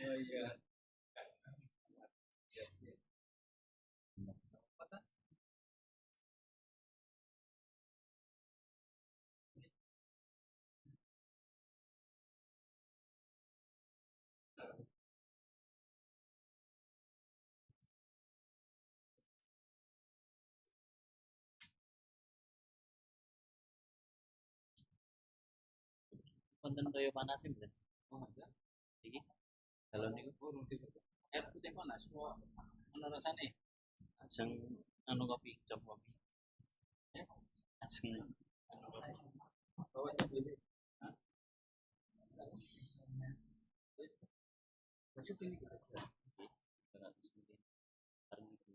Oh iya. Konten toyo panasin kan? Oh ada. Iki kalau niku Oh nanti air putih panas. Wah, mana rasanya? ajeng anu kopi, cop kopi. Ya, Ajeng anu kopi. Bawa aja dulu. Hah? Terus, masih sini kita. iki 300 ml. Karena itu.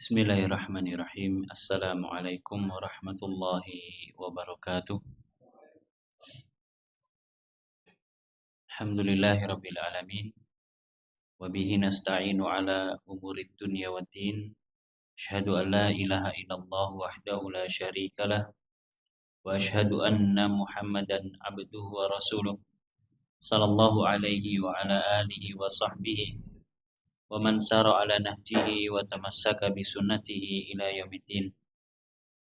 Bismillahirrahmanirrahim. Assalamualaikum warahmatullahi wabarakatuh. Alhamdulillahirabbil alamin. Wa bihi nasta'inu ala umurid dunya waddin. Asyhadu an la ilaha illallah wahdahu la syarikalah wa asyhadu anna Muhammadan abduhu wa rasuluh sallallahu alaihi wa ala alihi wa sahbihi wa man sara ala nahjihi wa tamassaka bi sunnatihi ila yaumiddin.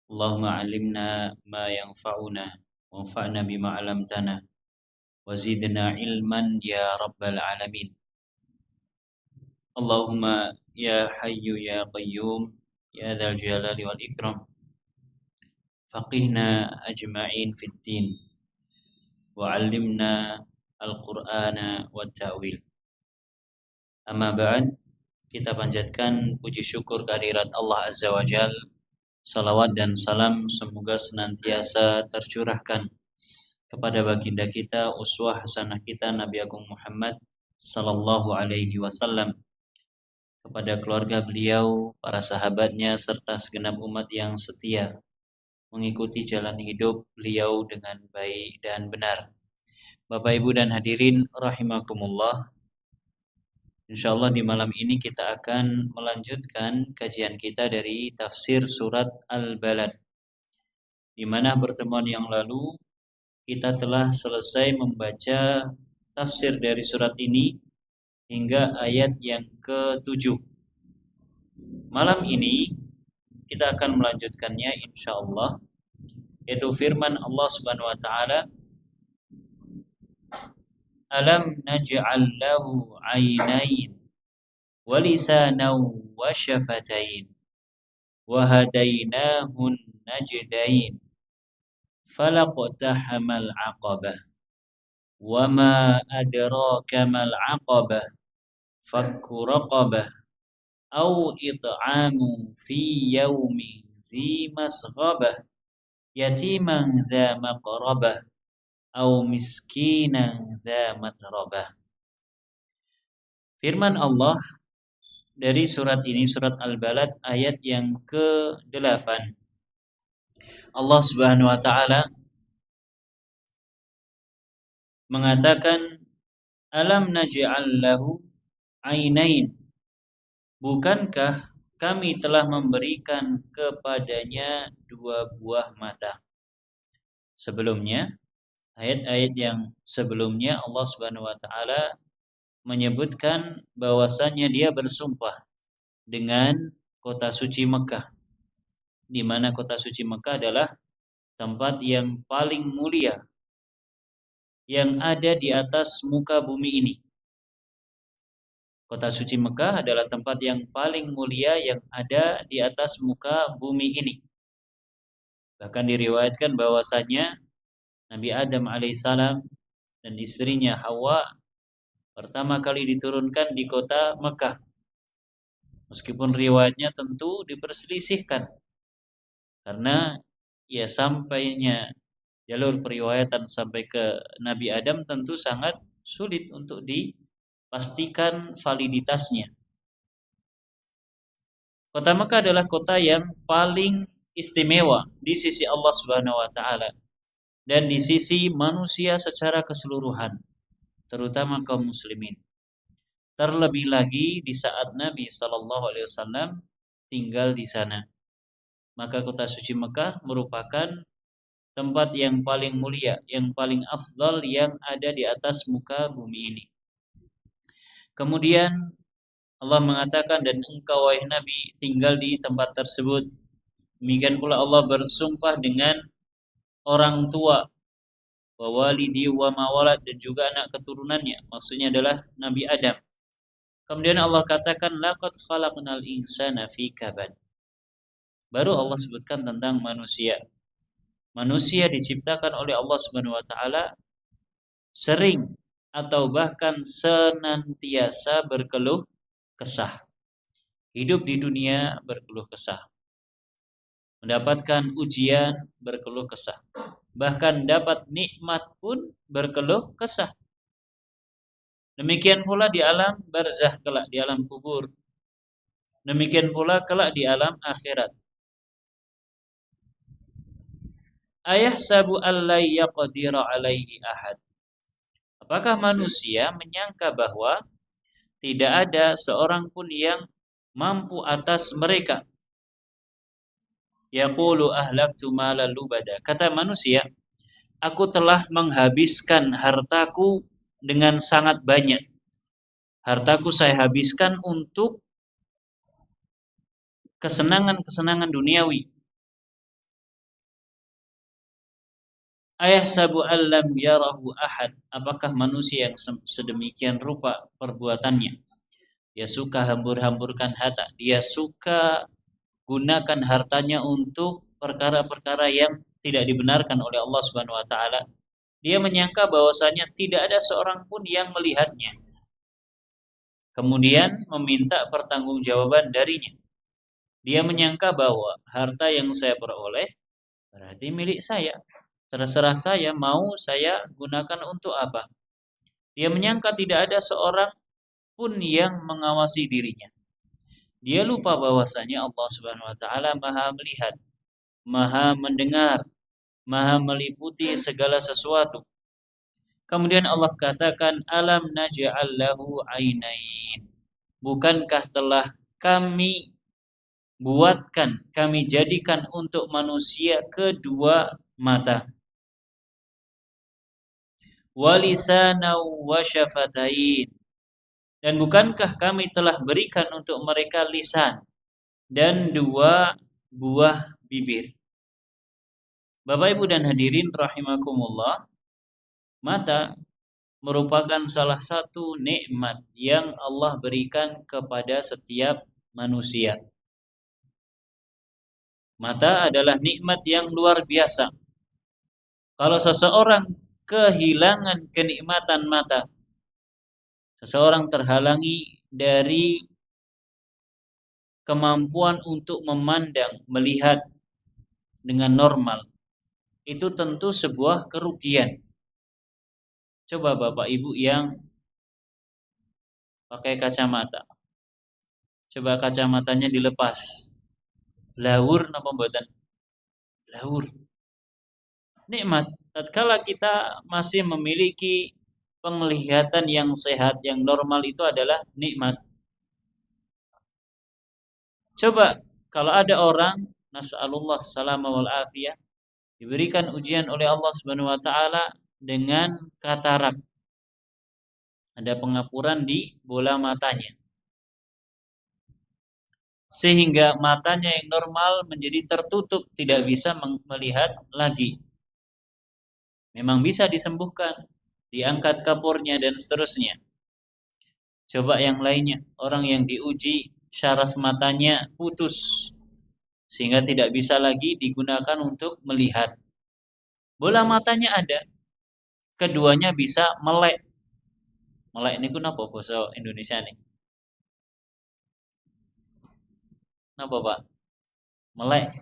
Allahumma alimna ma yanfa'una wanfa'na bima 'allamtana wa zidna ilman ya rabbal alamin. Allahumma ya hayyu ya qayyum ya dzal jalali wal ikram faqihna ajma'in fid din wa 'allimna al-Qur'ana wat ta'wil. Amma ba'd, kita panjatkan puji syukur kehadirat Allah Azza wa Jal. Salawat dan salam semoga senantiasa tercurahkan kepada baginda kita, uswah hasanah kita Nabi Agung Muhammad sallallahu alaihi wasallam, kepada keluarga beliau, para sahabatnya serta segenap umat yang setia mengikuti jalan hidup beliau dengan baik dan benar. Bapak Ibu dan hadirin rahimakumullah. Insyaallah di malam ini kita akan melanjutkan kajian kita dari tafsir surat Al-Balad. Di mana pertemuan yang lalu kita telah selesai membaca tafsir dari surat ini hingga ayat yang ke-7. Malam ini kita akan melanjutkannya insyaallah, yaitu firman Allah Subhanahu wa taala, alam naj'al lahu 'ainain wa lisanan wa syafatain wa hadainahun najdain falaqtahamal 'aqabah wa ma adraka mal 'aqabah fakku raqabah au it'amu fi yaumin dzi masghabah yatiman dza maqrabah au miskinan dza matrabah. Firman Allah dari surat ini, surat Al-Balad ayat yang ke-8. Allah Subhanahu wa taala mengatakan, alam naj'al lahu ainain. Bukankah kami telah memberikan kepadanya dua buah mata? Sebelumnya, ayat-ayat yang sebelumnya Allah Subhanahu wa taala menyebutkan bahwasannya dia bersumpah dengan kota suci Mekah, di mana kota suci Mekah adalah tempat yang paling mulia yang ada di atas muka bumi ini. Kota suci Mekah adalah tempat yang paling mulia yang ada di atas muka bumi ini. Bahkan diriwayatkan bahwasanya Nabi Adam alaihissalam dan istrinya Hawa pertama kali diturunkan di kota Mekah. Meskipun riwayatnya tentu diperselisihkan. Karena ya sampainya jalur periwayatan sampai ke Nabi Adam tentu sangat sulit untuk dipastikan validitasnya. Kota Mekah adalah kota yang paling istimewa di sisi Allah Subhanahu wa taala dan di sisi manusia secara keseluruhan, terutama kaum muslimin. Terlebih lagi di saat Nabi sallallahu alaihi wasallam tinggal di sana. Maka kota suci Mekah merupakan tempat yang paling mulia, yang paling afdal yang ada di atas muka bumi ini. Kemudian Allah mengatakan, dan engkau wahai Nabi tinggal di tempat tersebut. Demikian pula Allah bersumpah dengan orang tua, wa walidi wa mawalad, dan juga anak keturunannya. Maksudnya adalah Nabi Adam. Kemudian Allah katakan, laqad khalaqnal insana fi kabad. Baru Allah sebutkan tentang manusia. Manusia diciptakan oleh Allah Subhanahu wa taala sering atau bahkan senantiasa berkeluh kesah. Hidup di dunia berkeluh kesah. Mendapatkan ujian berkeluh kesah. Bahkan dapat nikmat pun berkeluh kesah. Demikian pula di alam barzah kelak, di alam kubur. Demikian pula kelak di alam akhirat. Ayahsabu alla yaqdira alaihi ahad. Apakah manusia menyangka bahwa tidak ada seorang pun yang mampu atas mereka? Yaqulu ahlaktu malan lubada. Kata manusia, aku telah menghabiskan hartaku dengan sangat banyak. Hartaku saya habiskan untuk kesenangan-kesenangan duniawi. Ayahsabu allam yarahu ahad. Apakah manusia yang sedemikian rupa perbuatannya? Dia suka hambur-hamburkan harta. Dia suka gunakan hartanya untuk perkara-perkara yang tidak dibenarkan oleh Allah Subhanahu wa taala. Dia menyangka bahwasanya tidak ada seorang pun yang melihatnya. Kemudian meminta pertanggungjawaban darinya. Dia menyangka bahwa harta yang saya peroleh berarti milik saya. Terserah saya mau saya gunakan untuk apa. Dia menyangka tidak ada seorang pun yang mengawasi dirinya. Dia lupa bahwasanya Allah Subhanahu wa taala Maha melihat, Maha mendengar, Maha meliputi segala sesuatu. Kemudian Allah katakan, alam naj'al lahu ainain. Bukankah telah kami buatkan, kami jadikan untuk manusia kedua mata. Walisana wa syafatain. Dan bukankah kami telah berikan untuk mereka lisan dan dua buah bibir. Bapak Ibu dan hadirin rahimakumullah, mata merupakan salah satu nikmat yang Allah berikan kepada setiap manusia. Mata adalah nikmat yang luar biasa. Kalau seseorang kehilangan kenikmatan mata, seseorang terhalangi dari kemampuan untuk memandang, melihat dengan normal, itu tentu sebuah kerugian. Coba Bapak Ibu yang pakai kacamata, coba kacamatanya dilepas, blawur napa mboten? Blawur. Nikmat. Tatkala kita masih memiliki penglihatan yang sehat, yang normal, itu adalah nikmat. Coba kalau ada orang, nas'alullah salama wal afiyah, diberikan ujian oleh Allah Subhanahu wa taala dengan katarak. Ada pengapuran di bola matanya. Sehingga matanya yang normal menjadi tertutup, tidak bisa melihat lagi. Memang bisa disembuhkan, diangkat kapurnya dan seterusnya. Coba yang lainnya, orang yang diuji syaraf matanya putus sehingga tidak bisa lagi digunakan untuk melihat. Bola matanya ada, keduanya bisa melek. Melek ini apa bahasa Indonesia nih? Apa Pak? Melek.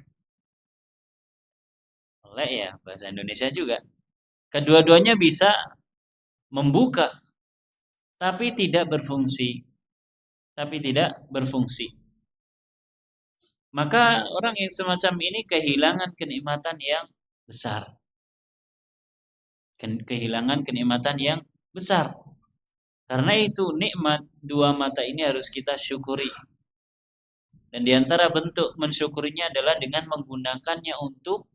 Melek ya bahasa Indonesia juga. Kedua-duanya bisa membuka tapi tidak berfungsi. Tapi tidak berfungsi. Maka orang yang semacam ini kehilangan kenikmatan yang besar. Kehilangan kenikmatan yang besar. Karena itu nikmat dua mata ini harus kita syukuri. Dan diantara bentuk mensyukurinya adalah dengan menggunakannya untuk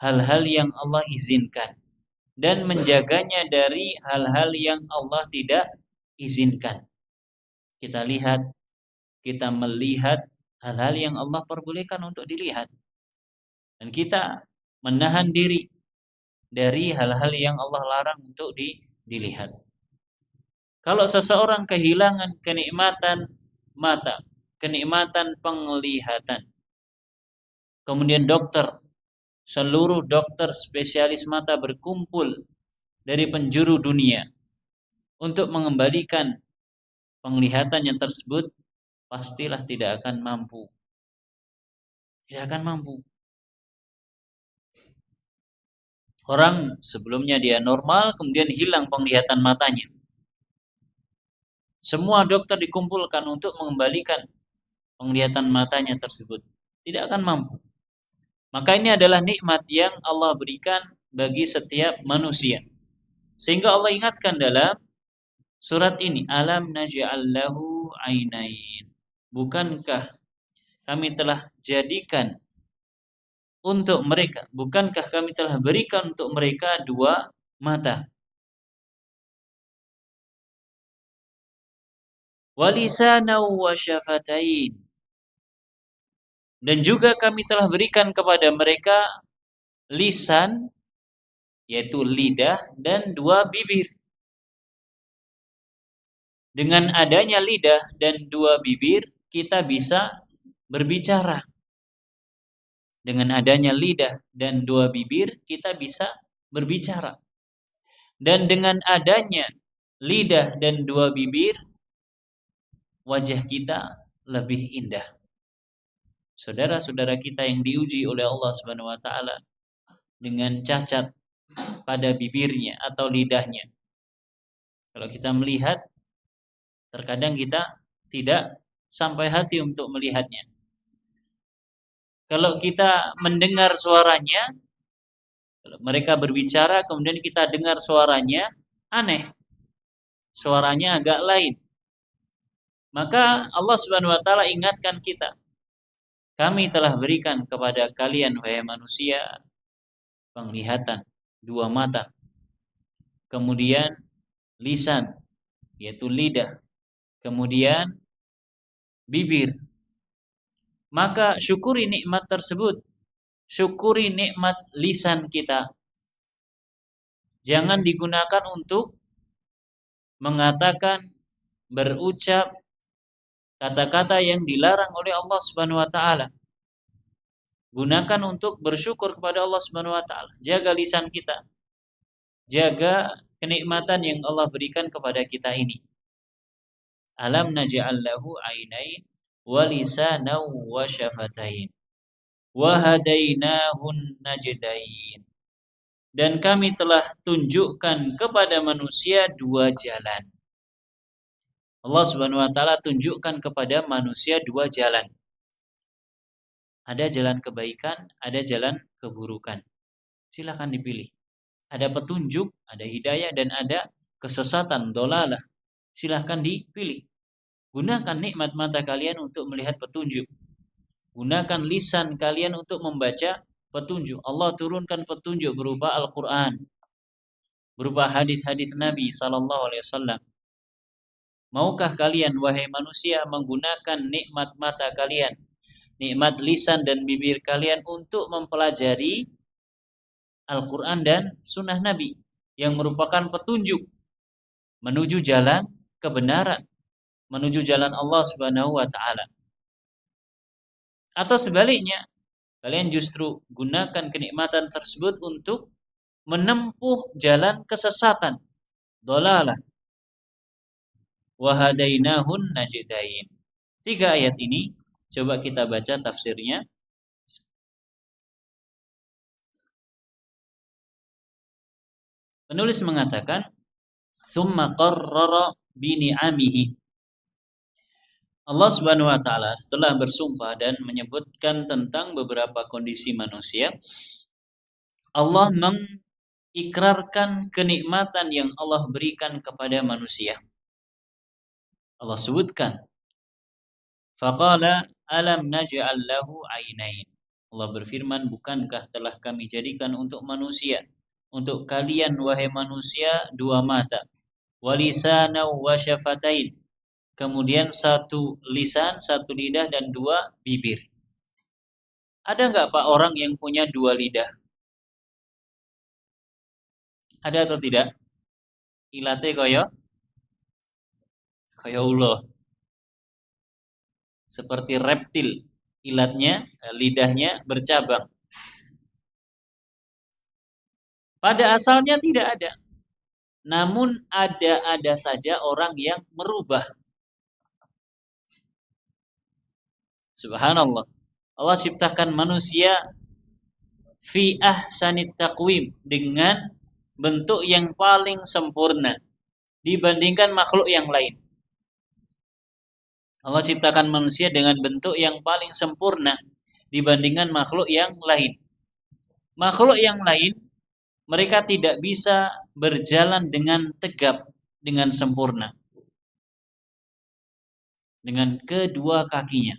hal-hal yang Allah izinkan. Dan menjaganya dari hal-hal yang Allah tidak izinkan. Kita lihat, kita melihat hal-hal yang Allah perbolehkan untuk dilihat. Dan kita menahan diri dari hal-hal yang Allah larang untuk dilihat. Kalau seseorang kehilangan kenikmatan mata, kenikmatan penglihatan, kemudian seluruh dokter spesialis mata berkumpul dari penjuru dunia untuk mengembalikan penglihatannya tersebut, pastilah tidak akan mampu. Tidak akan mampu. Orang sebelumnya dia normal, kemudian hilang penglihatan matanya. Semua dokter dikumpulkan untuk mengembalikan penglihatan matanya tersebut. Tidak akan mampu. Maka ini adalah nikmat yang Allah berikan bagi setiap manusia. Sehingga Allah ingatkan dalam surat ini, alam naj'al lahu ainain. Bukankah kami telah jadikan untuk mereka, bukankah kami telah berikan untuk mereka dua mata? Walisana wa syafatain. Dan juga kami telah berikan kepada mereka lisan, yaitu lidah, dan dua bibir. Dengan adanya lidah dan dua bibir, kita bisa berbicara. Dengan adanya lidah dan dua bibir, kita bisa berbicara. Dan dengan adanya lidah dan dua bibir, wajah kita lebih indah. Saudara-saudara kita yang diuji oleh Allah Subhanahu wa taala dengan cacat pada bibirnya atau lidahnya. Kalau kita melihat, terkadang kita tidak sampai hati untuk melihatnya. Kalau kita mendengar suaranya, kalau mereka berbicara kemudian kita dengar suaranya, aneh. Suaranya agak lain. Maka Allah Subhanahu wa taala ingatkan kita, kami telah berikan kepada kalian wahai manusia penglihatan, dua mata. Kemudian lisan, yaitu lidah. Kemudian bibir. Maka syukuri nikmat tersebut. Syukuri nikmat lisan kita. Jangan digunakan untuk mengatakan, berucap kata-kata yang dilarang oleh Allah Subhanahu wa taala. Gunakan untuk bersyukur kepada Allah Subhanahu wa taala. Jaga lisan kita. Jaga kenikmatan yang Allah berikan kepada kita ini. Alam naj'al lahu ainain wa lisanan wa syafatain wa hadainahun najdain. Dan kami telah tunjukkan kepada manusia dua jalan. Allah Subhanahu wa taala tunjukkan kepada manusia dua jalan. Ada jalan kebaikan, ada jalan keburukan. Silakan dipilih. Ada petunjuk, ada hidayah, dan ada kesesatan, dolalah. Silakan dipilih. Gunakan nikmat mata kalian untuk melihat petunjuk. Gunakan lisan kalian untuk membaca petunjuk. Allah turunkan petunjuk berupa Al-Quran, berupa hadis-hadis Nabi SAW. Maukah kalian, wahai manusia, menggunakan nikmat mata kalian, nikmat lisan dan bibir kalian untuk mempelajari Al-Quran dan Sunnah Nabi yang merupakan petunjuk menuju jalan kebenaran, menuju jalan Allah Subhanahu wa taala? Atau sebaliknya, kalian justru gunakan kenikmatan tersebut untuk menempuh jalan kesesatan, dhalalah, wa hadainahun najdain. 3 ayat ini coba kita baca tafsirnya. Penulis mengatakan, "Tsumma qarrara bi ni'amihi." Allah Subhanahu wa taala setelah bersumpah dan menyebutkan tentang beberapa kondisi manusia, Allah mengikrarkan kenikmatan yang Allah berikan kepada manusia. Allah sebutkan, "Faqala alam naj'al lahu 'ainain." Allah berfirman, "Bukankah telah kami jadikan untuk manusia, untuk kalian wahai manusia, 2 mata, walisana wa syafatain." Kemudian 1 lisan, 1 lidah, dan 2 bibir. Ada nggak Pak orang yang punya 2 lidah? Ada atau tidak? Ilate kaya ulo. Seperti reptil. Ilatnya, lidahnya bercabang. Pada asalnya tidak ada. Namun ada saja orang yang merubah. Subhanallah. Allah ciptakan manusia fi ahsanit taqwim, dengan bentuk yang paling sempurna dibandingkan makhluk yang lain. Allah ciptakan manusia dengan bentuk yang paling sempurna dibandingkan makhluk yang lain. Makhluk yang lain, mereka tidak bisa berjalan dengan tegap, dengan sempurna, dengan kedua kakinya.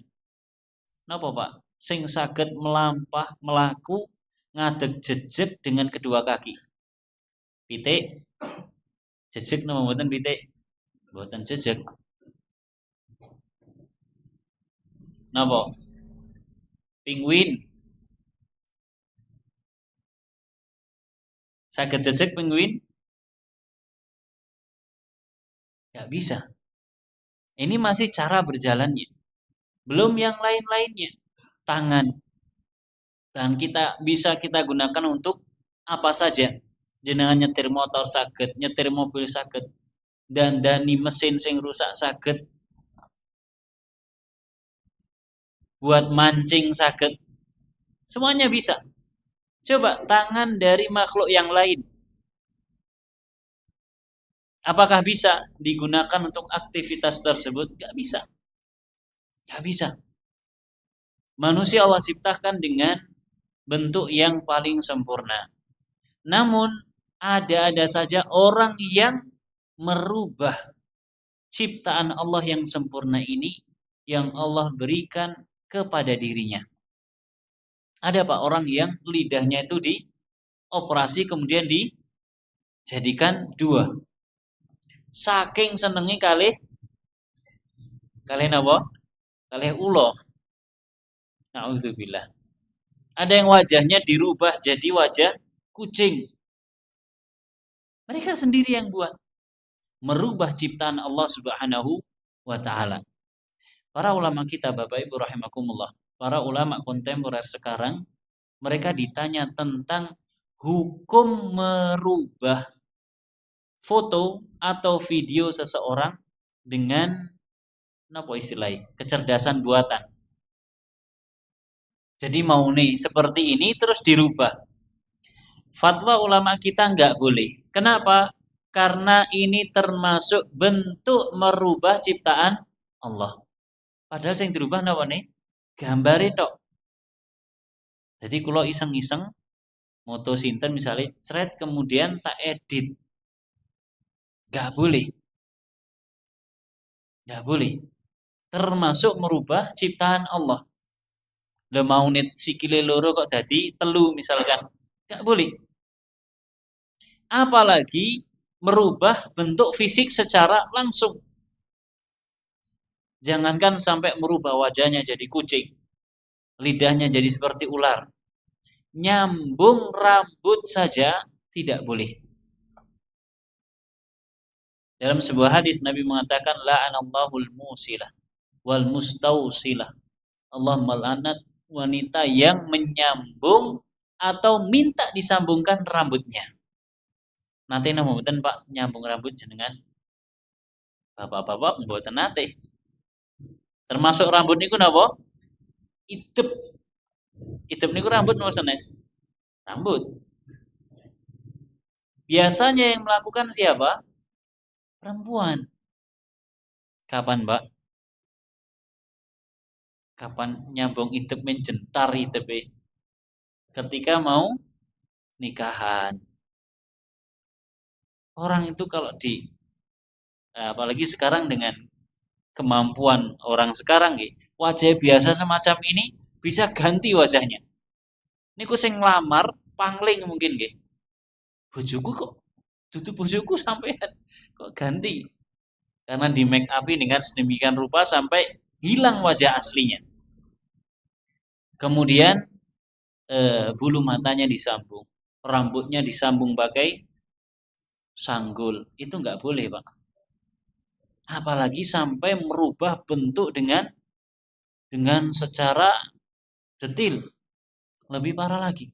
Napa Pak? Sing saged melampah, melaku, ngadeg jejeg dengan kedua kaki. Pitik, jejeg napa mboten pitik? Mboten jejeg. Napa? Penguin. Saged jejeg penguin? Gak bisa. Ini masih cara berjalannya. Belum yang lain-lainnya. Tangan kita bisa kita gunakan untuk apa saja. Jenengan nyetir motor saged, nyetir mobil saged, dandani mesin sing rusak saged, buat mancing saged. Semuanya bisa. Coba tangan dari makhluk yang lain, apakah bisa digunakan untuk aktivitas tersebut? Gak bisa. Gak bisa. Manusia Allah ciptakan dengan bentuk yang paling sempurna. Namun ada saja orang yang merubah ciptaan Allah yang sempurna ini yang Allah berikan kepada dirinya. Ada Pak orang yang lidahnya itu dioperasi kemudian dijadikan 2. Saking senengi kalih napa? Kalih ulo. Nauzubillah. Ada yang wajahnya dirubah jadi wajah kucing. Mereka sendiri yang buat. Merubah ciptaan Allah Subhanahu wa taala. Para ulama kita Bapak Ibu rahimakumullah, para ulama kontemporer sekarang, mereka ditanya tentang hukum merubah foto atau video seseorang dengan apa istilahnya? Kecerdasan buatan. Jadi mau nih seperti ini terus dirubah. Fatwa ulama kita nggak boleh. Kenapa? Karena ini termasuk bentuk merubah ciptaan Allah. Padahal yang dirubah napa nih? Gambar itu. Jadi kalau iseng-iseng moto sinten misalnya thread kemudian tak edit. Nggak boleh. Nggak boleh. Termasuk merubah ciptaan Allah. Lah mau nit sikile loro kok dadi 3 misalkan. Nggak boleh. Apalagi merubah bentuk fisik secara langsung. Jangankan sampai merubah wajahnya jadi kucing, lidahnya jadi seperti ular. Nyambung rambut saja tidak boleh. Dalam sebuah hadis Nabi mengatakan la'anallahul musilah wal mustausilah. Allah melaknat wanita yang menyambung atau minta disambungkan rambutnya. Nate napa mboten Pak nyambung rambut jenengan? Bapak-bapak mboten nate. Termasuk rambut niku napa? Idep. Idep niku rambut napa sanes? Rambut. Biasanya yang melakukan siapa? Perempuan. Kapan, Mbak? Kapan nyambung idep menjentar idep ketika mau nikahan. Orang itu kalau apalagi sekarang dengan kemampuan orang sekarang wajah biasa semacam ini bisa ganti wajahnya. Niku sing nglamar pangling mungkin nggih. Bojoku kok dudu bojoku sampean kok ganti. Karena di make up dengan sedemikian rupa sampai hilang wajah aslinya. Kemudian bulu matanya disambung, rambutnya disambung pakai sanggul. Itu nggak boleh, Pak. Apalagi sampai merubah bentuk dengan secara detil. Lebih parah lagi.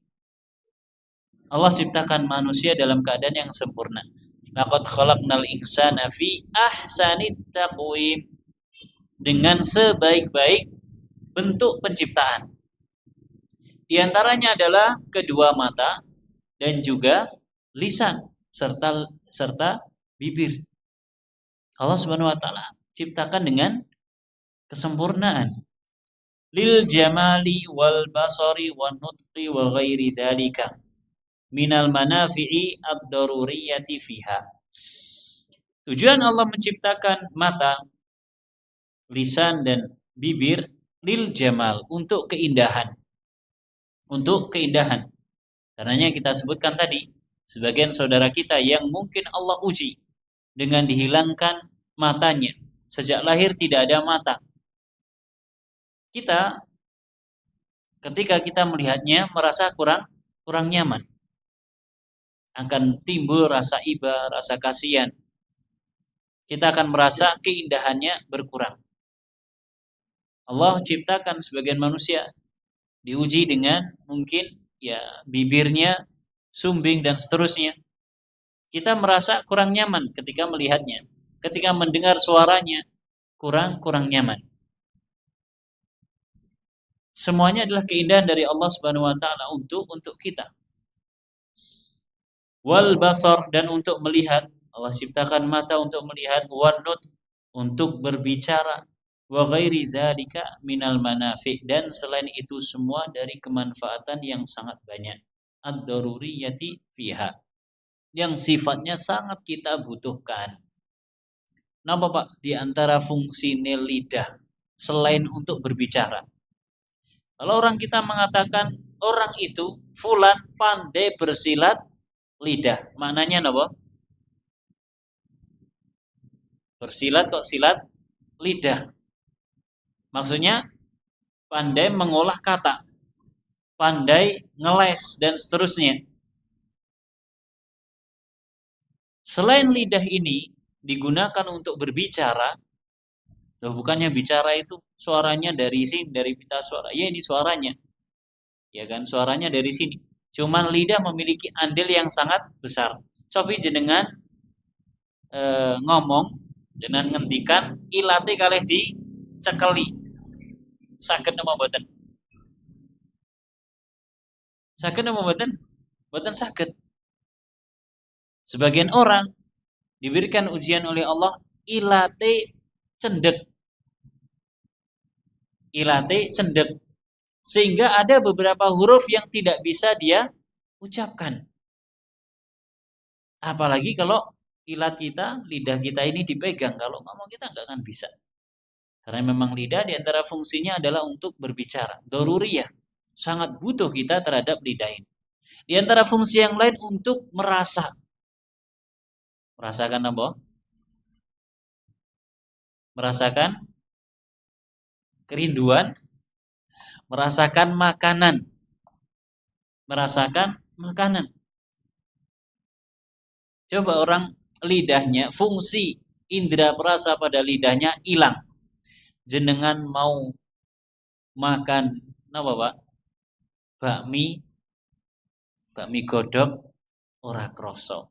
Allah ciptakan manusia dalam keadaan yang sempurna. Laqad khalaqnal insana fi ahsanit taqwim. Dengan sebaik-baik bentuk penciptaan. Di antaranya adalah kedua mata dan juga lisan serta bibir. Allah Subhanahu wa taala ciptakan dengan kesempurnaan. Lil jamali wal basari wan nutqi wa ghairi dzalika minal manafi'i ad-daruriyati fiha. Tujuan Allah menciptakan mata, lisan dan bibir lil jamal, untuk keindahan. Untuk keindahan. Karenanya kita sebutkan tadi, sebagian saudara kita yang mungkin Allah uji dengan dihilangkan matanya. Sejak lahir tidak ada mata. Kita ketika kita melihatnya merasa kurang nyaman. Akan timbul rasa iba, rasa kasihan. Kita akan merasa keindahannya berkurang. Allah ciptakan sebagian manusia diuji dengan mungkin bibirnya sumbing dan seterusnya. Kita merasa kurang nyaman ketika melihatnya. Ketika mendengar suaranya kurang nyaman. Semuanya adalah keindahan dari Allah Subhanahu wa taala untuk kita. Wal basar, dan untuk melihat, Allah ciptakan mata untuk melihat, wan nut, untuk berbicara, wa ghairi dzalika minal manafi', dan selain itu semua dari kemanfaatan yang sangat banyak, ad-daruriyati fiha, yang sifatnya sangat kita butuhkan. Napa Pak? Di antara fungsi lidah selain untuk berbicara. Kalau orang kita mengatakan orang itu fulan pandai bersilat lidah, maknanya napa? Bersilat kok silat lidah. Maksudnya pandai mengolah kata, pandai ngeles dan seterusnya. Selain lidah ini digunakan untuk berbicara, bukannya bicara itu suaranya dari sini, dari pita suara. Ya ini suaranya. Ya kan, suaranya dari sini. Cuman lidah memiliki andil yang sangat besar. Cobi jenengan ngomong dengan ngendikan ilate kalih dicekeli. Saged napa mboten? Saged napa mboten? Mboten saged. Sebagian orang diberikan ujian oleh Allah ilate cendek. Ilate cendek. Sehingga ada beberapa huruf yang tidak bisa dia ucapkan. Apalagi kalau ilat kita, lidah kita ini dipegang, kalau ngomong kita nggak akan bisa. Karena memang lidah diantara fungsinya adalah untuk berbicara. Doruriyah. Sangat butuh kita terhadap lidah ini. Di antara fungsi yang lain untuk merasa. Merasakan apa? Merasakan kerinduan. Merasakan makanan. Merasakan makanan. Coba orang lidahnya, fungsi indera perasa pada lidahnya hilang. Jenengan mau makan napa Pak? Bakmi godhog ora krasa.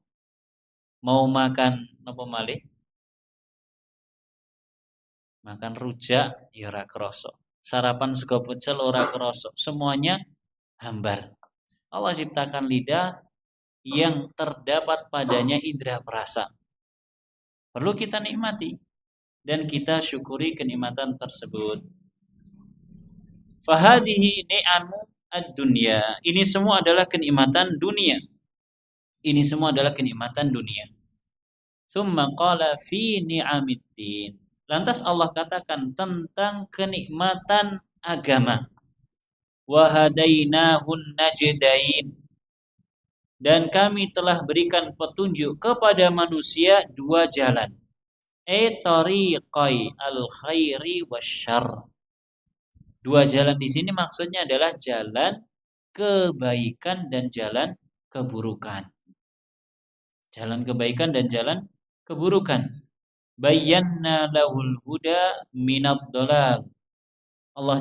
Mau makan apa malih? Makan rujak ya ora krasa. Sarapan sego pecel ora krasa. Semuanya hambar. Allah ciptakan lidah yang terdapat padanya indera perasa. Perlu kita nikmati dan kita syukuri kenikmatan tersebut. Fahadhihi ni'amu ad-dunya. Ini semua adalah kenikmatan dunia. Ini semua adalah kenikmatan dunia. Tsumma qala fi ni'amiddin. Lantas Allah katakan tentang kenikmatan agama. Wa hadainahun najdain. Dan kami telah berikan petunjuk kepada manusia dua jalan. Tariqai al-khairi wasyarr. Dua jalan di sini maksudnya adalah jalan kebaikan dan jalan keburukan. Jalan kebaikan dan jalan keburukan. Bayyana lahul huda minad dhalal. Allah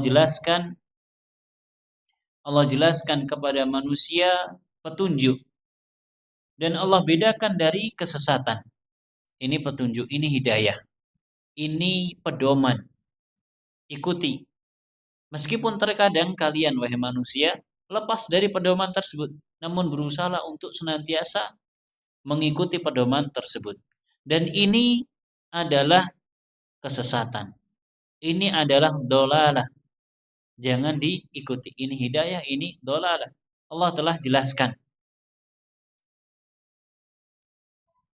jelaskan kepada manusia petunjuk. Dan Allah bedakan dari kesesatan. Ini petunjuk, ini hidayah. Ini pedoman. Ikuti. Meskipun terkadang kalian wahai manusia lepas dari pedoman tersebut, namun berusaha untuk senantiasa mengikuti pedoman tersebut. Dan ini adalah kesesatan. Ini adalah dolalah. Jangan diikuti. Ini hidayah, ini dolalah. Allah telah jelaskan.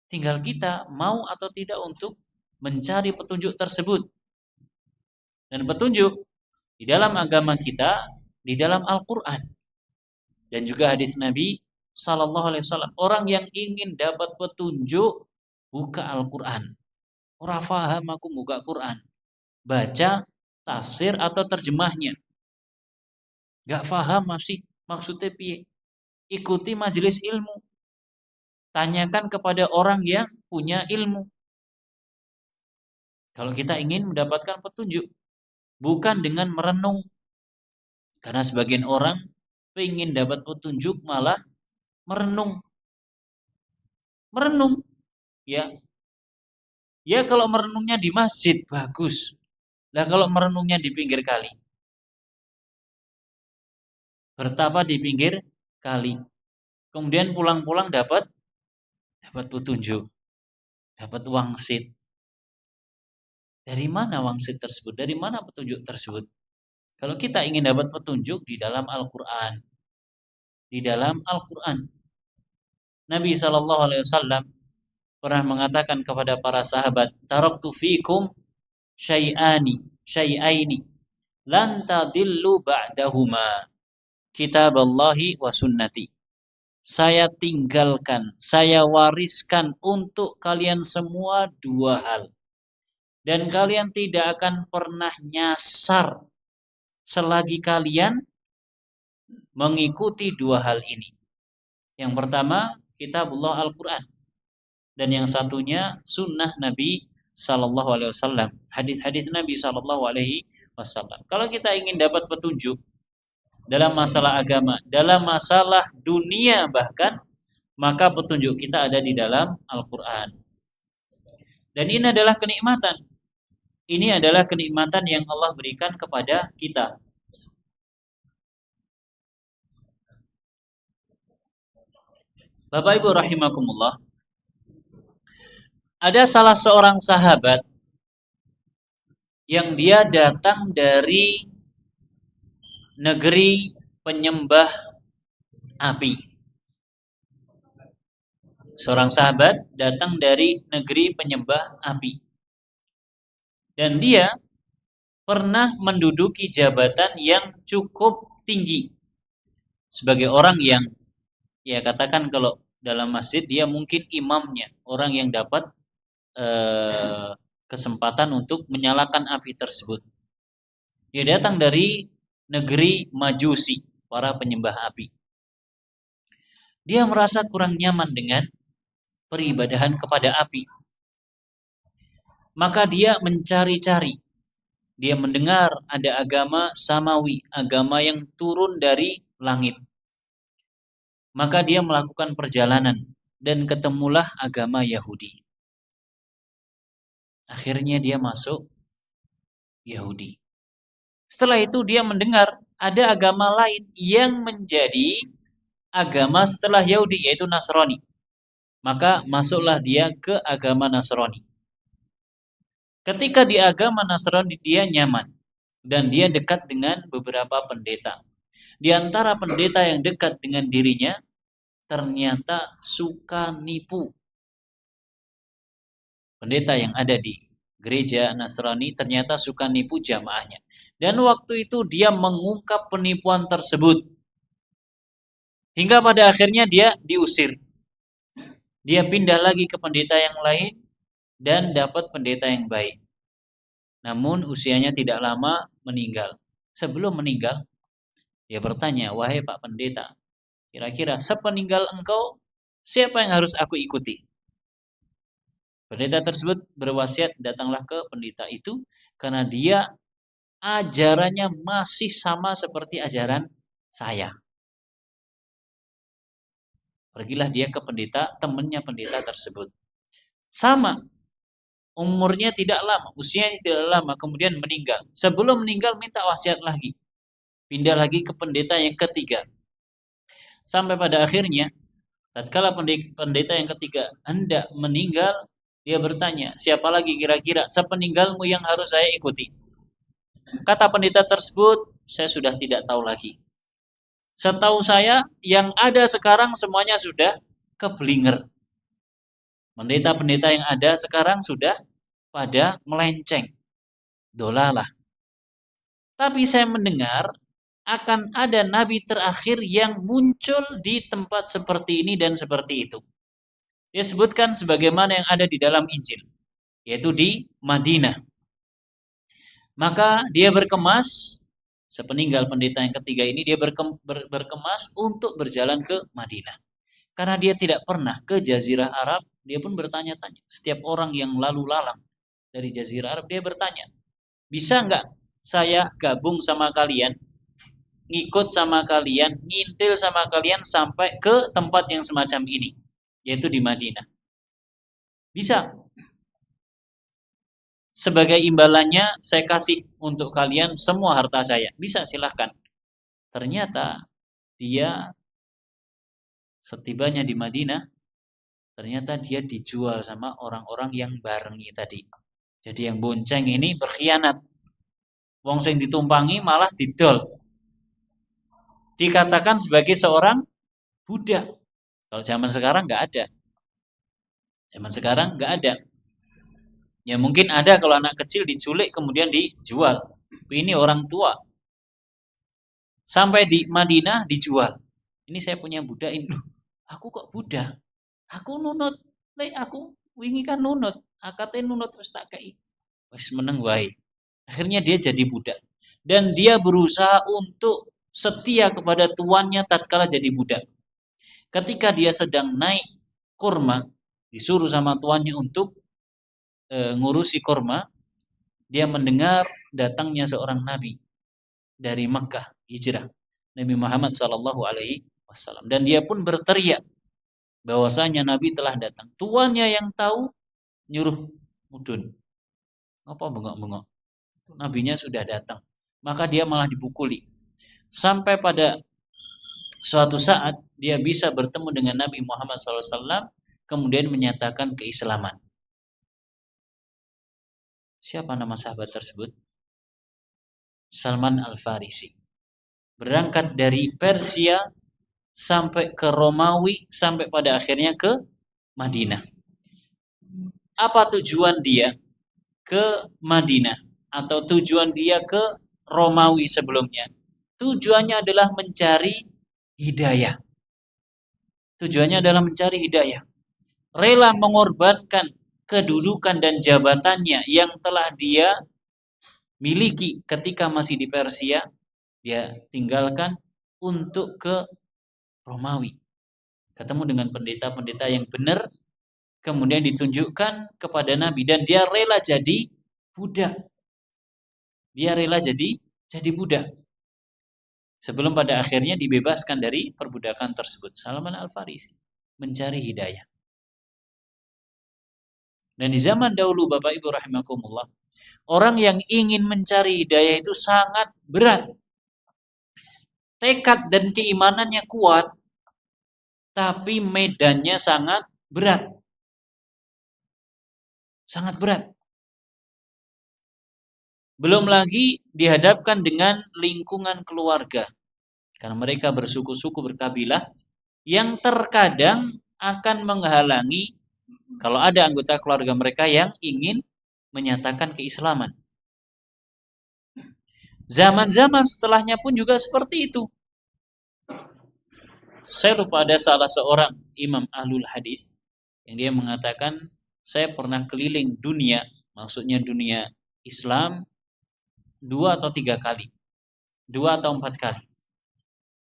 Tinggal kita mau atau tidak untuk mencari petunjuk tersebut. Dan petunjuk di dalam agama kita, di dalam Al-Quran. Dan juga hadis Nabi Sallallahu Alaihi Wasallam. Orang yang ingin dapat petunjuk, buka Al-Quran. Ora faham aku buka Quran. Baca tafsir atau terjemahnya. Gak faham masih maksudnya piye. Ikuti majelis ilmu. Tanyakan kepada orang yang punya ilmu. Kalau kita ingin mendapatkan petunjuk, bukan dengan merenung. Karena sebagian orang ingin dapat petunjuk malah merenung. Merenung, ya. Ya kalau merenungnya di masjid bagus. Lah kalau merenungnya di pinggir kali. Bertapa di pinggir kali. Kemudian pulang-pulang dapat petunjuk. Dapat wangsit. Dari mana wangsit tersebut? Dari mana petunjuk tersebut? Kalau kita ingin dapat petunjuk di dalam Al-Quran. Di dalam Al-Quran. Nabi SAW pernah mengatakan kepada para sahabat, taraktu fikum syai'aini lan tadillu ba'dahuma kitaballahi wa sunnati. Saya tinggalkan, saya wariskan untuk kalian semua dua hal. Dan kalian tidak akan pernah nyasar selagi kalian mengikuti dua hal ini. Yang pertama, kitabullah Al-Quran. Dan yang satunya sunnah Nabi Sallallahu Alaihi Wasallam, hadis-hadis Nabi Sallallahu Alaihi Wasallam. Kalau kita ingin dapat petunjuk dalam masalah agama, dalam masalah dunia bahkan, maka petunjuk kita ada di dalam Al-Quran. Dan ini adalah kenikmatan. Ini adalah kenikmatan yang Allah berikan kepada kita. Bapak Ibu rahimakumullah. Ada salah seorang sahabat yang dia datang dari negeri penyembah api. Seorang sahabat datang dari negeri penyembah api. Dan dia pernah menduduki jabatan yang cukup tinggi. Sebagai orang yang, ya katakan kalau dalam masjid dia mungkin imamnya. Orang yang dapat kesempatan untuk menyalakan api tersebut. Dia datang dari negeri Majusi, para penyembah api. Dia merasa kurang nyaman dengan peribadahan kepada api. Maka dia mencari-cari. Dia mendengar ada agama samawi, agama yang turun dari langit. Maka dia melakukan perjalanan dan ketemulah agama Yahudi. Akhirnya dia masuk Yahudi. Setelah itu dia mendengar ada agama lain yang menjadi agama setelah Yahudi, yaitu Nasrani. Maka masuklah dia ke agama Nasrani. Ketika di agama Nasrani dia nyaman dan dia dekat dengan beberapa pendeta. Di antara pendeta yang dekat dengan dirinya ternyata suka nipu. Pendeta yang ada di gereja Nasrani ternyata suka nipu jamaahnya. Dan waktu itu dia mengungkap penipuan tersebut. Hingga pada akhirnya dia diusir. Dia pindah lagi ke pendeta yang lain dan dapat pendeta yang baik. Namun usianya tidak lama meninggal. Sebelum meninggal, dia bertanya, "Wahai Pak Pendeta, kira-kira sepeninggal engkau, siapa yang harus aku ikuti?" Pendeta tersebut berwasiat, "Datanglah ke pendeta itu, karena dia ajarannya masih sama seperti ajaran saya." Pergilah dia ke pendeta, temannya pendeta tersebut. Sama, umurnya tidak lama, usianya tidak lama, kemudian meninggal. Sebelum meninggal minta wasiat lagi. Pindah lagi ke pendeta yang ketiga. Sampai pada akhirnya, tatkala pendeta yang ketiga hendak meninggal, dia bertanya, "Siapa lagi kira-kira sepeninggalmu yang harus saya ikuti?" Kata pendeta tersebut, "Saya sudah tidak tahu lagi. Setahu saya, yang ada sekarang semuanya sudah keblinger. Pendeta-pendeta yang ada sekarang sudah pada melenceng, dolalah. Tapi saya mendengar akan ada nabi terakhir yang muncul di tempat seperti ini dan seperti itu." Dia sebutkan sebagaimana yang ada di dalam Injil, yaitu di Madinah. Maka dia berkemas, sepeninggal pendeta yang ketiga ini, dia berkemas untuk berjalan ke Madinah. Karena dia tidak pernah ke Jazirah Arab, dia pun bertanya-tanya. Setiap orang yang lalu lalang dari Jazirah Arab, dia bertanya, "Bisa nggak saya gabung sama kalian, ngikut sama kalian, ngintil sama kalian sampai ke tempat yang semacam ini, yaitu di Madinah?" Bisa. "Sebagai imbalannya saya kasih untuk kalian semua harta saya." Bisa, silahkan. Ternyata dia setibanya di Madinah, ternyata dia dijual sama orang-orang yang barengi tadi. Jadi yang bonceng ini berkhianat. Wong sing ditumpangi malah didol. Dikatakan sebagai seorang budak. Kalau zaman sekarang nggak ada. Zaman sekarang nggak ada. Ya mungkin ada kalau anak kecil diculik kemudian dijual. Ini orang tua. Sampai di Madinah dijual. Ini saya punya budak ini. Loh, aku kok budak? Aku nunut. Aku wingi kan nunut. Akate nunut terus tak kei. Wis meneng wae. Akhirnya dia jadi budak. Dan dia berusaha untuk setia kepada tuannya tatkala jadi budak. Ketika dia sedang naik kurma, disuruh sama tuannya untuk ngurusi kurma, dia mendengar datangnya seorang nabi dari Mekah hijrah, Nabi Muhammad SAW, dan dia pun berteriak bahwasanya nabi telah datang. Tuannya yang tahu nyuruh mudun. Apa bengok-bengok? Nabinya sudah datang. Maka dia malah dipukuli. Sampai pada suatu saat dia bisa bertemu dengan Nabi Muhammad SAW, kemudian menyatakan keislaman. Siapa nama sahabat tersebut? Salman Al-Farisi. Berangkat dari Persia sampai ke Romawi, sampai pada akhirnya ke Madinah. Apa tujuan dia ke Madinah atau tujuan dia ke Romawi sebelumnya? Tujuannya adalah mencari hidayah. Tujuannya adalah mencari hidayah. Rela mengorbankan kedudukan dan jabatannya yang telah dia miliki ketika masih di Persia, dia tinggalkan untuk ke Romawi. Ketemu dengan pendeta-pendeta yang benar, kemudian ditunjukkan kepada Nabi, dan dia rela jadi budak. Dia rela jadi budak. Sebelum pada akhirnya dibebaskan dari perbudakan tersebut. Salman Al-Farisi. mencari hidayah. Dan di zaman dahulu Bapak Ibu rahimakumullah, orang yang ingin mencari hidayah itu sangat berat. Tekad dan keimanannya kuat, tapi medannya sangat berat. Sangat berat. Belum lagi dihadapkan dengan lingkungan keluarga. Karena mereka bersuku-suku, berkabilah, yang terkadang akan menghalangi kalau ada anggota keluarga mereka yang ingin menyatakan keislaman. Zaman-zaman setelahnya pun juga seperti itu. Saya lupa ada salah seorang imam ahlul hadis yang dia mengatakan, saya pernah keliling dunia, maksudnya dunia Islam 2 atau 3 kali, 2 atau 4 kali.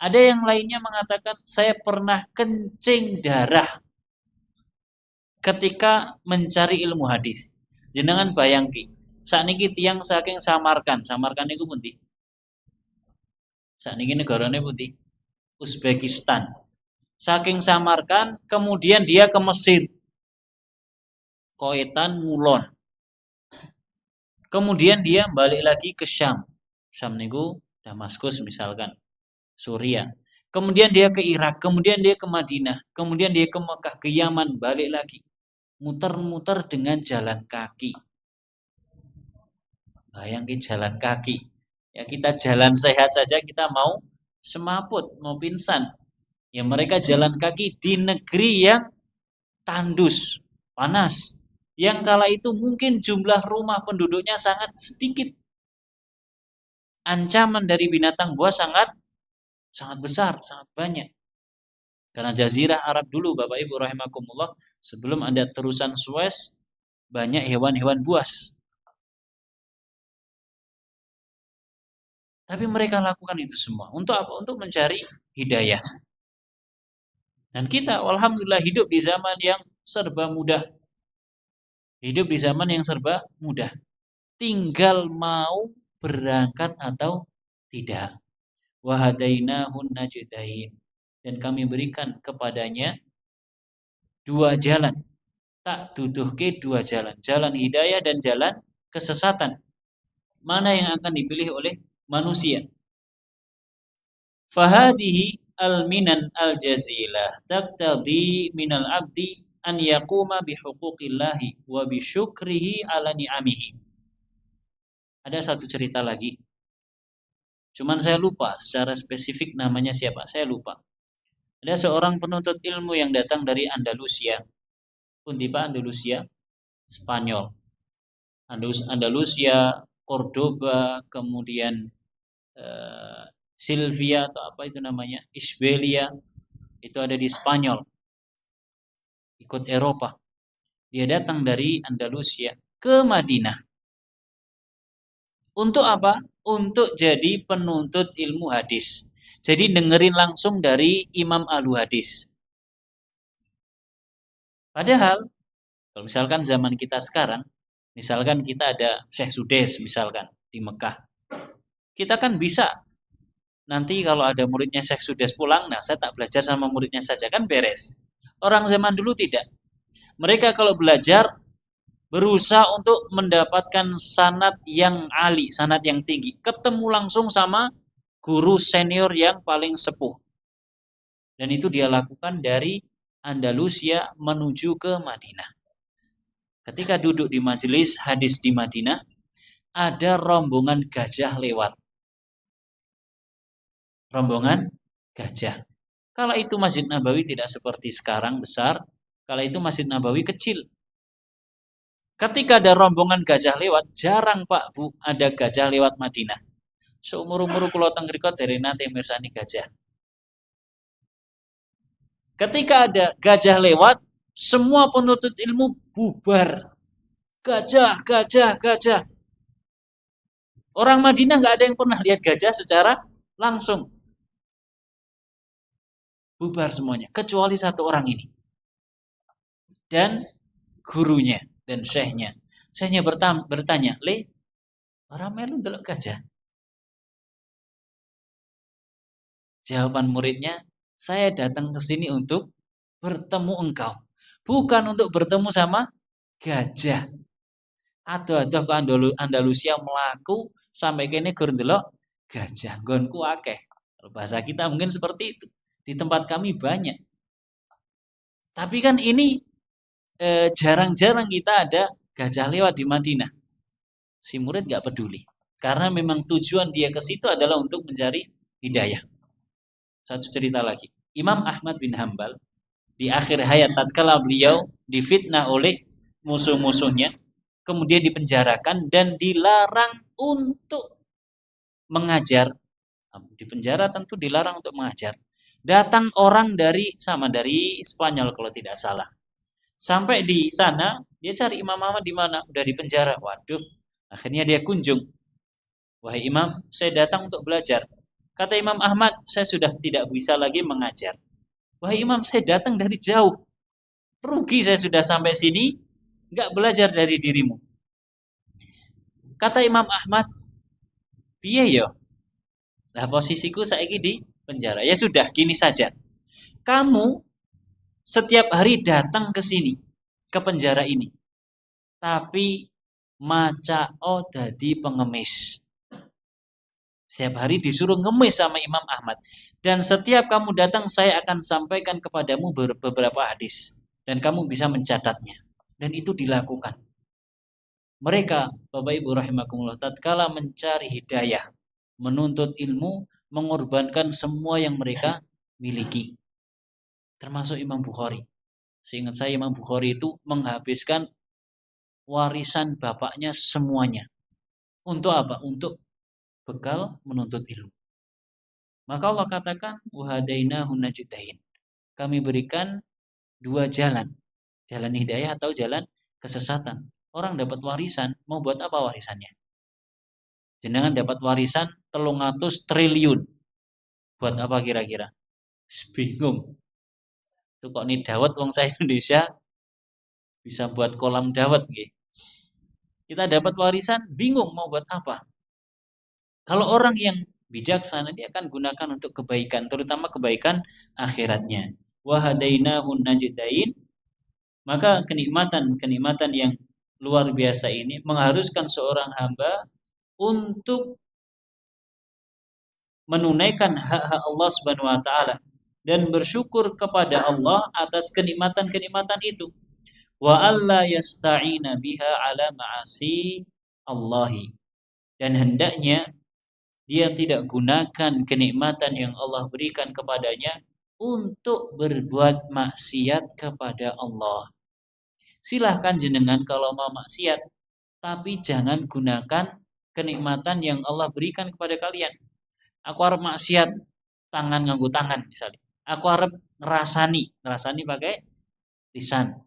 Ada yang lainnya mengatakan, saya pernah kencing darah ketika mencari ilmu hadis. Jenengan bayangki, sakniki tiyang saking Samarkand niku pundi? Sakniki negarane pundi? Uzbekistan. Saking Samarkand, kemudian dia ke Mesir. Koitan Mulon. Kemudian dia balik lagi ke Syam. Syam niku Damaskus misalkan, Suriah. Kemudian dia ke Irak, kemudian dia ke Madinah, kemudian dia ke Mekah, ke Yaman, balik lagi. Muter-muter dengan jalan kaki. Bayangin jalan kaki. Ya kita jalan sehat saja kita mau semaput, mau pingsan. Ya mereka jalan kaki di negeri yang tandus, panas. Yang kala itu mungkin jumlah rumah penduduknya sangat sedikit. Ancaman dari binatang buas sangat besar, sangat banyak. Karena jazirah Arab dulu Bapak Ibu rahimakumullah, sebelum ada terusan Suez, banyak hewan-hewan buas. Tapi mereka lakukan itu semua. Untuk apa? Untuk mencari hidayah. Dan kita alhamdulillah hidup di zaman yang serba mudah. Hidup di zaman yang serba mudah. Tinggal mau berangkat atau tidak. Wahadainahun najdain. Dan kami berikan kepadanya 2 jalan. Tak duduhke 2 jalan. Jalan hidayah dan jalan kesesatan. Mana yang akan dipilih oleh manusia? Fahadhihi al-minan al-jazilah taqtadi minal abdi an yaquma bihuquqillahi wa bisyukrihi ala ni'amihi. Ada satu cerita lagi. Cuman saya lupa secara spesifik namanya siapa, saya lupa. Ada seorang penuntut ilmu yang datang dari Andalusia. Pundi Pak Andalusia? Spanyol. Andalusia, Cordoba, kemudian Silvia atau apa itu namanya, Isbelia, itu ada di Spanyol, ikut Eropa. Dia datang dari Andalusia ke Madinah. Untuk apa? Untuk jadi penuntut ilmu hadis. Jadi dengerin langsung dari imam ahlu hadis. Padahal, kalau misalkan zaman kita sekarang, misalkan kita ada Syekh Sudes misalkan di Mekah, kita kan bisa nanti kalau ada muridnya Syekh Sudes pulang, nah saya tak belajar sama muridnya saja, kan beres. Orang zaman dulu tidak. Mereka kalau belajar berusaha untuk mendapatkan sanad yang ali, sanad yang tinggi. Ketemu langsung sama guru senior yang paling sepuh. Dan itu dia lakukan dari Andalusia menuju ke Madinah. Ketika duduk di majelis hadis di Madinah, ada rombongan gajah lewat. Rombongan gajah. Kala itu Masjid Nabawi tidak seperti sekarang besar, kala itu Masjid Nabawi kecil. Ketika ada rombongan gajah lewat, jarang Pak Bu ada gajah lewat Madinah. Seumur-umur kula teng mriku dereng nate mirsani gajah. Ketika ada gajah lewat, semua penuntut ilmu bubar. Gajah, gajah, gajah. Orang Madinah nggak ada yang pernah lihat gajah secara langsung. Bubar semuanya, kecuali satu orang ini. Dan gurunya dan syekhnya. Syekhnya bertanya, "Le, orang melu ndelok gajah?" Jawaban muridnya, "Saya datang ke sini untuk bertemu engkau. Bukan untuk bertemu sama gajah. Adoh-adoh ke Andalusia melaku sampai kene gur ndelok gajah. Nggonku akeh. Kalau bahasa kita mungkin seperti itu. Di tempat kami banyak. Tapi kan ini jarang-jarang kita ada gajah lewat di Madinah. Si murid nggak peduli. Karena memang tujuan dia ke situ adalah untuk mencari hidayah. Satu cerita lagi. Imam Ahmad bin Hambal di akhir hayat tatkala beliau difitnah oleh musuh-musuhnya, kemudian dipenjarakan dan dilarang untuk mengajar. Di penjara tentu dilarang untuk mengajar. Datang orang dari Spanyol kalau tidak salah. Sampai di sana, dia cari Imam Ahmad di mana? Udah di penjara. Waduh, akhirnya dia kunjung. Wahai Imam, saya datang untuk belajar. Kata Imam Ahmad, saya sudah tidak bisa lagi mengajar. Wahai Imam, saya datang dari jauh. Rugi saya sudah sampai sini, nggak belajar dari dirimu. Kata Imam Ahmad, piye yo? Lah posisiku saiki di penjara. Ya sudah, gini saja. Kamu setiap hari datang ke sini, ke penjara ini. Tapi maca dadi pengemis. Setiap hari disuruh ngemis sama Imam Ahmad. Dan setiap kamu datang saya akan sampaikan kepadamu beberapa hadis. Dan kamu bisa mencatatnya. Dan itu dilakukan. Mereka, Bapak Ibu rahimakumullah, tatkala mencari hidayah, menuntut ilmu, mengorbankan semua yang mereka miliki. Termasuk Imam Bukhari. Seingat saya Imam Bukhari itu menghabiskan warisan bapaknya semuanya. Untuk apa? Untuk bekal menuntut ilmu. Maka Allah katakan wahadainahu najdain. Kami berikan dua jalan. Jalan hidayah atau jalan kesesatan. Orang dapat warisan, mau buat apa warisannya? Jenengan dapat warisan 300 triliun. Buat apa kira-kira? Bingung. Itu kok nih dawet wong saya Indonesia bisa buat kolam dawet nggih. Kita dapat warisan, bingung mau buat apa? Kalau orang yang bijaksana dia akan gunakan untuk kebaikan, terutama kebaikan akhiratnya. Wahadainahun najdain. Maka kenikmatan yang luar biasa ini mengharuskan seorang hamba untuk menunaikan hak-hak Allah Subhanahu wa taala dan bersyukur kepada Allah atas kenikmatan-kenikmatan itu. Wa alla yasta'ina biha ala ma'asi Allahi. Dan hendaknya dia tidak gunakan kenikmatan yang Allah berikan kepadanya untuk berbuat maksiat kepada Allah. Silahkan jenengan kalau mau maksiat, tapi jangan gunakan kenikmatan yang Allah berikan kepada kalian. Aku harap maksiat tangan nganggo tangan misalnya. Aku harap ngerasani pakai lisan.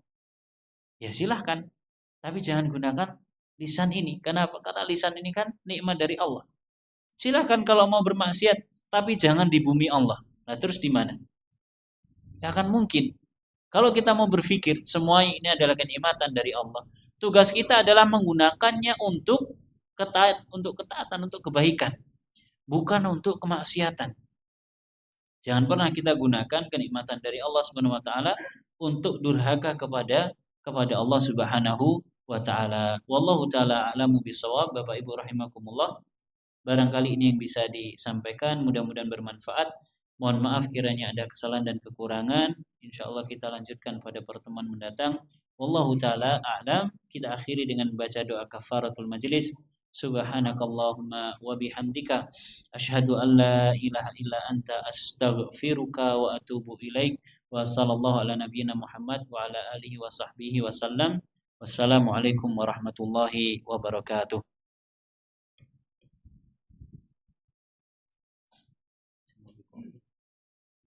Ya silahkan, tapi jangan gunakan lisan ini. Kenapa? Karena lisan ini kan nikmat dari Allah. Silahkan kalau mau bermaksiat, tapi jangan di bumi Allah. Nah terus di mana? Gak akan mungkin. Kalau kita mau berpikir semua ini adalah kenikmatan dari Allah, tugas kita adalah menggunakannya untuk ketaatan, untuk kebaikan, bukan untuk kemaksiatan. Jangan pernah kita gunakan kenikmatan dari Allah Subhanahu wa taala untuk durhaka kepada Allah Subhanahu wa taala. Wallahu taala a'lamu bishawab. Bapak Ibu rahimakumullah. Barangkali ini yang bisa disampaikan, mudah-mudahan bermanfaat. Mohon maaf kiranya ada kesalahan dan kekurangan. Insyaallah kita lanjutkan pada pertemuan mendatang. Wallahu taala a'lam. Kita akhiri dengan membaca doa kafaratul majlis. Subhanakallahumma wa bihamdika asyhadu an la ilaha illa anta astaghfiruka wa atubu ilaik. Wa sallallahu ala nabiyyina Muhammad wa ala alihi wa sahbihi wasallam. Wassalamualaikum warahmatullahi wabarakatuh.